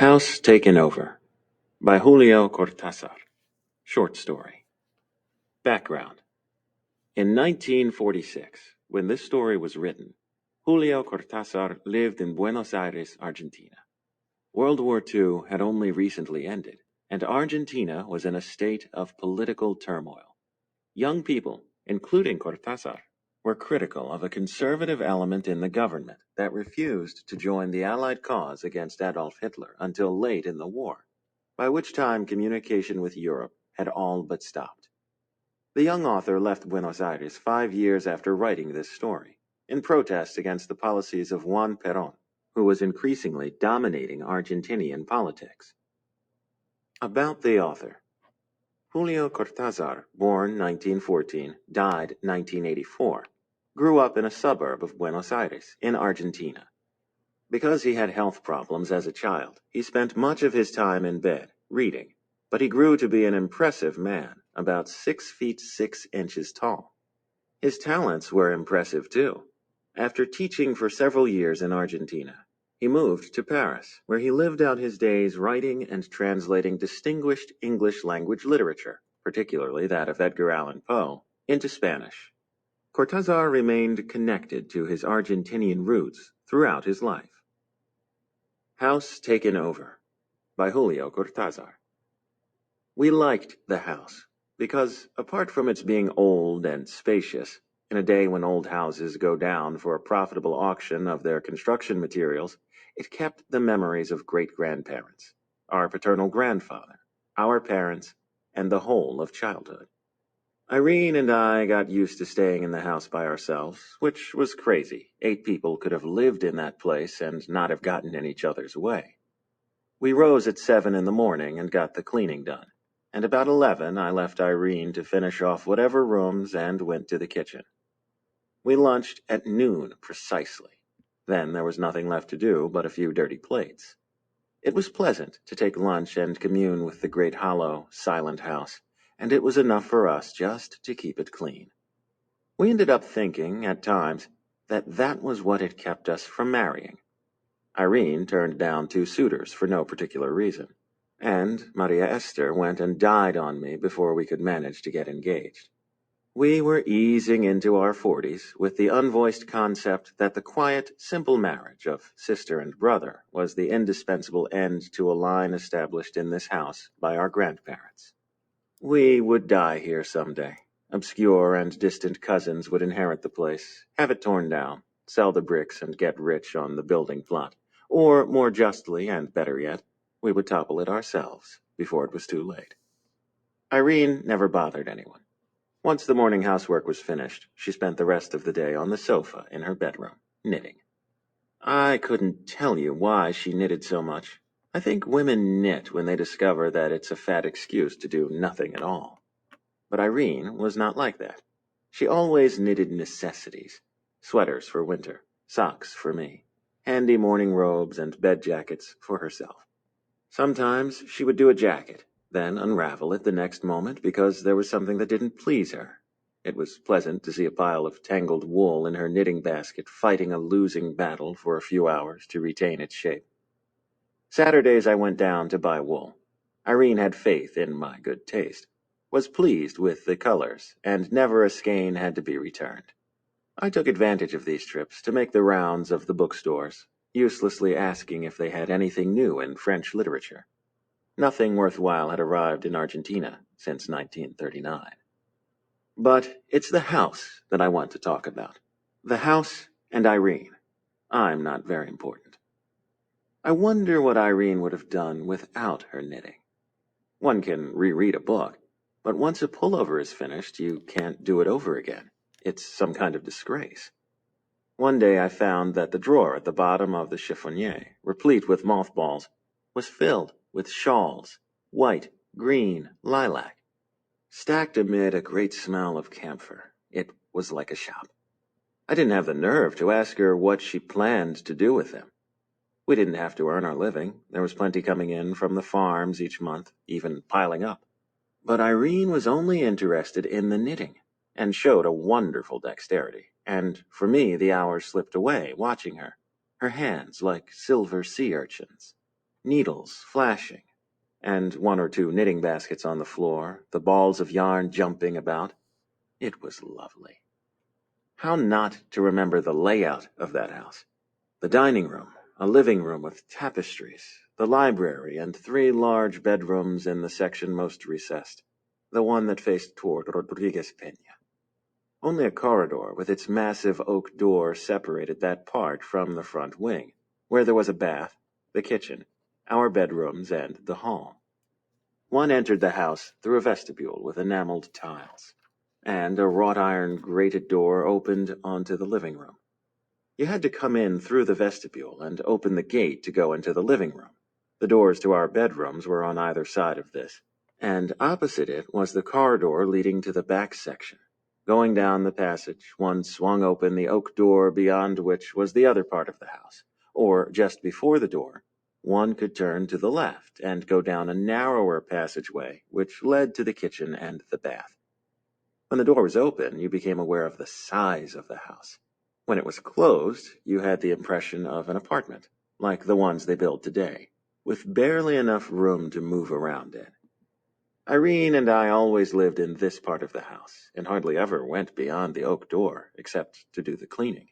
House Taken Over by Julio Cortázar. Short story. Background. In 1946, when this story was written, Julio Cortázar lived in Buenos Aires, Argentina. World War II had only recently ended, and Argentina was in a state of political turmoil. Young people, including Cortázar, were critical of a conservative element in the government that refused to join the Allied cause against Adolf Hitler until late in the war, by which time communication with Europe had all but stopped. The young author left Buenos Aires 5 years after writing this story, in protest against the policies of Juan Perón, who was increasingly dominating Argentinian politics. About the author. Julio Cortázar, born 1914, died 1984, grew up in a suburb of Buenos Aires, in Argentina. Because he had health problems as a child, he spent much of his time in bed, reading, but he grew to be an impressive man, about 6 feet 6 inches tall. His talents were impressive too. After teaching for several years in Argentina, he moved to Paris, where he lived out his days writing and translating distinguished English language literature, particularly that of Edgar Allan Poe, into Spanish. Cortázar remained connected to his Argentinian roots throughout his life. House Taken Over by Julio Cortázar. We liked the house because, apart from its being old and spacious, in a day when old houses go down for a profitable auction of their construction materials, it kept the memories of great-grandparents, our paternal grandfather, our parents, and the whole of childhood. Irene and I got used to staying in the house by ourselves, which was crazy. 8 people could have lived in that place and not have gotten in each other's way. We rose at 7 in the morning and got the cleaning done, and about 11 I left Irene to finish off whatever rooms and went to the kitchen. We lunched at noon precisely. Then there was nothing left to do but a few dirty plates. It was pleasant to take lunch and commune with the great hollow, silent house, and it was enough for us just to keep it clean. We ended up thinking, at times, that was what had kept us from marrying. Irene turned down 2 suitors for no particular reason, and Maria Esther went and died on me before we could manage to get engaged. We were easing into our 40s with the unvoiced concept that the quiet, simple marriage of sister and brother was the indispensable end to a line established in this house by our grandparents. We would die here someday. Obscure and distant cousins would inherit the place, have it torn down, sell the bricks and get rich on the building plot. Or, more justly and better yet, we would topple it ourselves before it was too late. Irene never bothered anyone. Once the morning housework was finished, she spent the rest of the day on the sofa in her bedroom, knitting. I couldn't tell you why she knitted so much. I think women knit when they discover that it's a fat excuse to do nothing at all. But Irene was not like that. She always knitted necessities. Sweaters for winter, socks for me, handy morning robes and bed jackets for herself. Sometimes she would do a jacket, then unravel it the next moment because there was something that didn't please her. It was pleasant to see a pile of tangled wool in her knitting basket fighting a losing battle for a few hours to retain its shape. Saturdays I went down to buy wool. Irene had faith in my good taste, was pleased with the colors, and never a skein had to be returned. I took advantage of these trips to make the rounds of the bookstores, uselessly asking if they had anything new in French literature. Nothing worthwhile had arrived in Argentina since 1939. But it's the house that I want to talk about. The house and Irene. I'm not very important. I wonder what Irene would have done without her knitting. One can reread a book, but once a pullover is finished, you can't do it over again. It's some kind of disgrace. One day I found that the drawer at the bottom of the chiffonier, replete with mothballs, was filled with shawls, white, green, lilac, stacked amid a great smell of camphor. It was like a shop. I didn't have the nerve to ask her what she planned to do with them. We didn't have to earn our living. There was plenty coming in from the farms each month, even piling up. But Irene was only interested in the knitting, and showed a wonderful dexterity, and for me the hours slipped away watching her, her hands like silver sea urchins. needles flashing, and one or two knitting baskets on the floor, the balls of yarn jumping about. It was lovely. How not to remember the layout of that house? The dining room, a living room with tapestries, the library, and 3 large bedrooms in the section most recessed, the one that faced toward Rodriguez Peña. Only a corridor with its massive oak door separated that part from the front wing, where there was a bath, the kitchen, our bedrooms, and the hall. One entered the house through a vestibule with enameled tiles, and a wrought iron grated door opened onto the living room. You had to come in through the vestibule and open the gate to go into the living room. The doors to our bedrooms were on either side of this, and opposite it was the corridor leading to the back section. Going down the passage, one swung open the oak door beyond which was the other part of the house, or just before the door, one could turn to the left and go down a narrower passageway which led to the kitchen and the bath. When the door was open, you became aware of the size of the house. When it was closed, you had the impression of an apartment, like the ones they build today, with barely enough room to move around in. Irene and I always lived in this part of the house, and hardly ever went beyond the oak door, except to do the cleaning.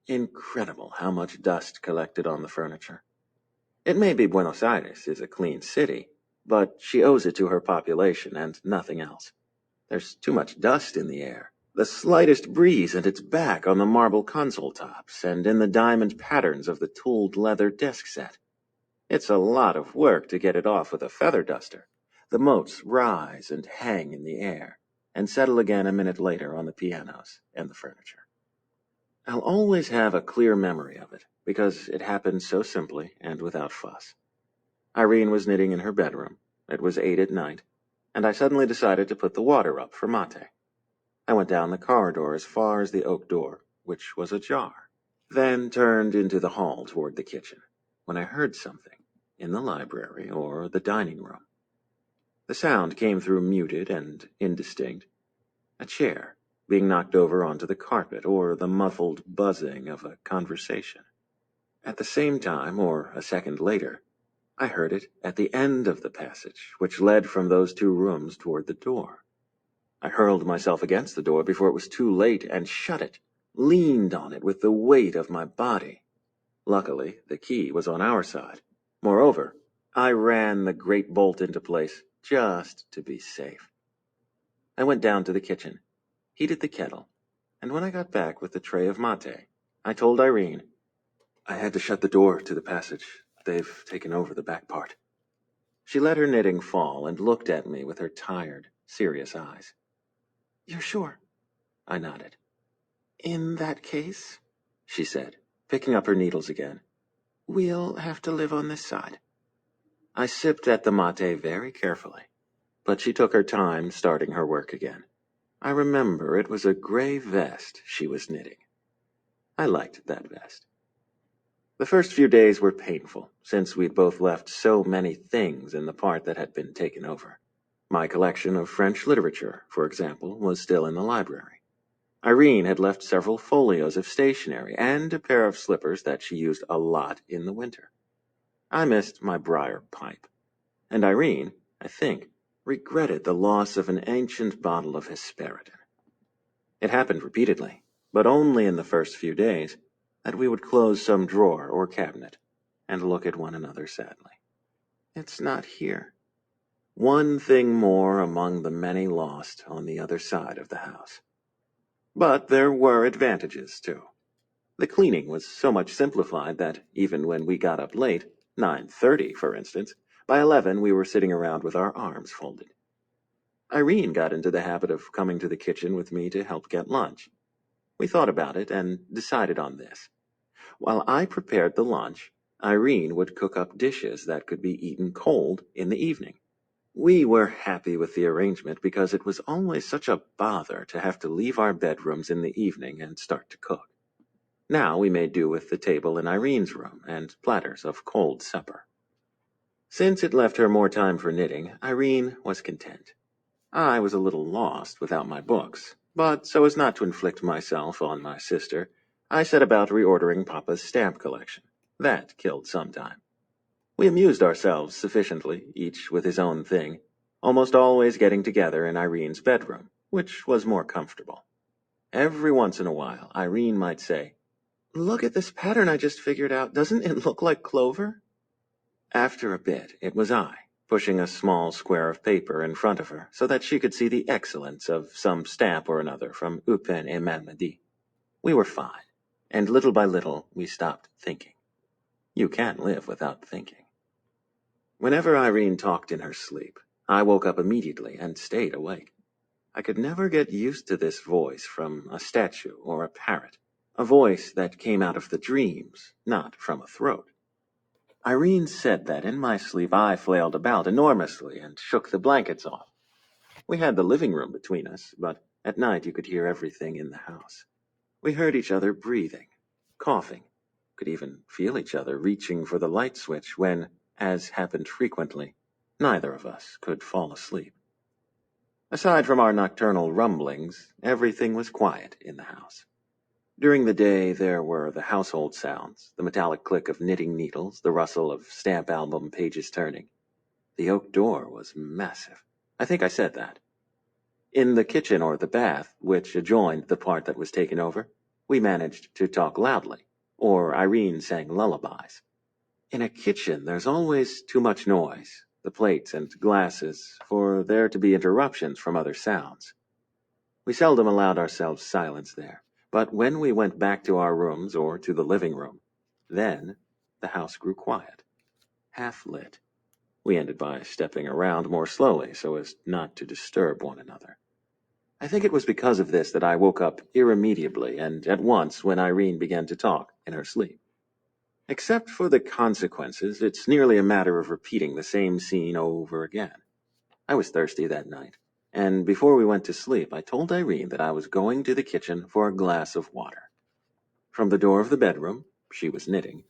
Incredible how much dust collected on the furniture. It may be Buenos Aires is a clean city, but she owes it to her population and nothing else. There's too much dust in the air. The slightest breeze and it's back on the marble console tops and in the diamond patterns of the tooled leather desk set. It's a lot of work to get it off with a feather duster. The motes rise and hang in the air, and settle again a minute later on the pianos and the furniture. I'll always have a clear memory of it, because it happened so simply and without fuss. Irene was knitting in her bedroom. It was 8 at night, and I suddenly decided to put the water up for mate. I went down the corridor as far as the oak door, which was ajar, then turned into the hall toward the kitchen, when I heard something in the library or the dining room. The sound came through muted and indistinct. A chair being knocked over onto the carpet, or the muffled buzzing of a conversation. At the same time, or a second later, I heard it at the end of the passage, which led from those 2 rooms toward the door. I hurled myself against the door before it was too late and shut it, leaned on it with the weight of my body. Luckily, the key was on our side. Moreover, I ran the great bolt into place just to be safe. I went down to the kitchen, heated the kettle, and when I got back with the tray of mate, I told Irene, I had to shut the door to the passage. They've taken over the back part. She let her knitting fall and looked at me with her tired, serious eyes. You're sure? I nodded. In that case, she said, picking up her needles again, we'll have to live on this side. I sipped at the mate very carefully, but she took her time starting her work again. I remember it was a gray vest she was knitting. I liked that vest. The first few days were painful, since we'd both left so many things in the part that had been taken over. My collection of French literature, for example, was still in the library. Irene had left several folios of stationery and a pair of slippers that she used a lot in the winter. I missed my briar pipe, and Irene, I think, regretted the loss of an ancient bottle of Hesperidin. It happened repeatedly, but only in the first few days, that we would close some drawer or cabinet and look at one another sadly. It's not here. One thing more among the many lost on the other side of the house. But there were advantages, too. The cleaning was so much simplified that even when we got up late, 9:30 for instance, by 11 we were sitting around with our arms folded. Irene got into the habit of coming to the kitchen with me to help get lunch. We thought about it and decided on this. While I prepared the lunch, Irene would cook up dishes that could be eaten cold in the evening. We were happy with the arrangement because it was always such a bother to have to leave our bedrooms in the evening and start to cook. Now we made do with the table in Irene's room and platters of cold supper. Since it left her more time for knitting, Irene was content. I was a little lost without my books, but so as not to inflict myself on my sister, I set about reordering Papa's stamp collection. That killed some time. We amused ourselves sufficiently, each with his own thing, almost always getting together in Irene's bedroom, which was more comfortable. Every once in a while, Irene might say, "Look at this pattern I just figured out. Doesn't it look like clover?" After a bit, it was I, pushing a small square of paper in front of her so that she could see the excellence of some stamp or another from Eupen et Malmedy. We were fine, and little by little we stopped thinking. You can live without thinking. Whenever Irene talked in her sleep, I woke up immediately and stayed awake. I could never get used to this voice from a statue or a parrot, a voice that came out of the dreams, not from a throat. Irene said that in my sleep I flailed about enormously and shook the blankets off. We had the living room between us, but at night you could hear everything in the house. We heard each other breathing, coughing, could even feel each other reaching for the light switch when, as happened frequently, neither of us could fall asleep. Aside from our nocturnal rumblings, everything was quiet in the house. During the day, there were the household sounds, the metallic click of knitting needles, the rustle of stamp album pages turning. The oak door was massive. I think I said that. In the kitchen or the bath, which adjoined the part that was taken over, we managed to talk loudly, or Irene sang lullabies. In a kitchen, there's always too much noise, the plates and glasses, for there to be interruptions from other sounds. We seldom allowed ourselves silence there, but when we went back to our rooms or to the living room, then the house grew quiet, half lit. We ended by stepping around more slowly so as not to disturb one another. I think it was because of this that I woke up irremediably and at once when Irene began to talk in her sleep. Except for the consequences, it's nearly a matter of repeating the same scene over again. I was thirsty that night, and before we went to sleep, I told Irene that I was going to the kitchen for a glass of water. From the door of the bedroom, she was knitting,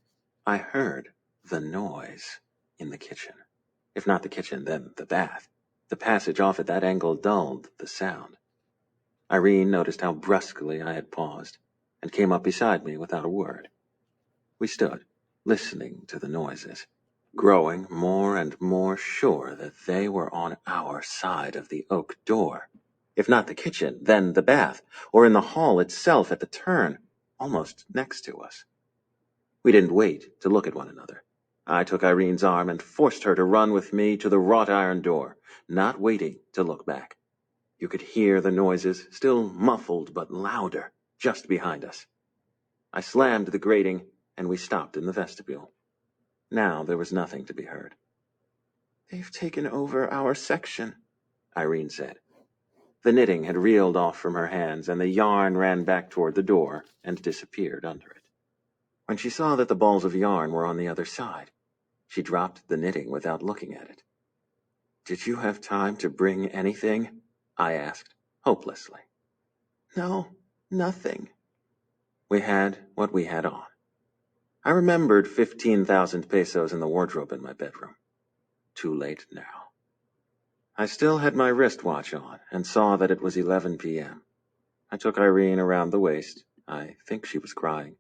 I heard the noise in the kitchen. If not the kitchen, then the bath. The passage off at that angle dulled the sound. Irene noticed how brusquely I had paused, and came up beside me without a word. We stood, listening to the noises, growing more and more sure that they were on our side of the oak door. If not the kitchen, then the bath, or in the hall itself at the turn, almost next to us. We didn't wait to look at one another. I took Irene's arm and forced her to run with me to the wrought iron door, not waiting to look back. You could hear the noises, still muffled but louder, just behind us. I slammed the grating, and we stopped in the vestibule. Now there was nothing to be heard. "They've taken over our section," Irene said. The knitting had reeled off from her hands, and the yarn ran back toward the door and disappeared under it. When she saw that the balls of yarn were on the other side, she dropped the knitting without looking at it. "Did you have time to bring anything?" I asked, hopelessly. "No, nothing." We had what we had on. I remembered 15,000 pesos in the wardrobe in my bedroom. Too late now. I still had my wristwatch on and saw that it was 11 p.m. I took Irene around the waist. I think she was crying.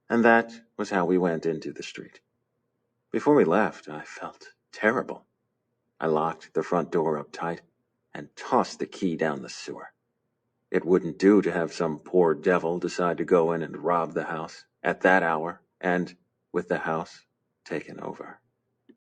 And that was how we went into the street. Before we left, I felt terrible. I locked the front door up tight and tossed the key down the sewer. It wouldn't do to have some poor devil decide to go in and rob the house at that hour and with the house taken over.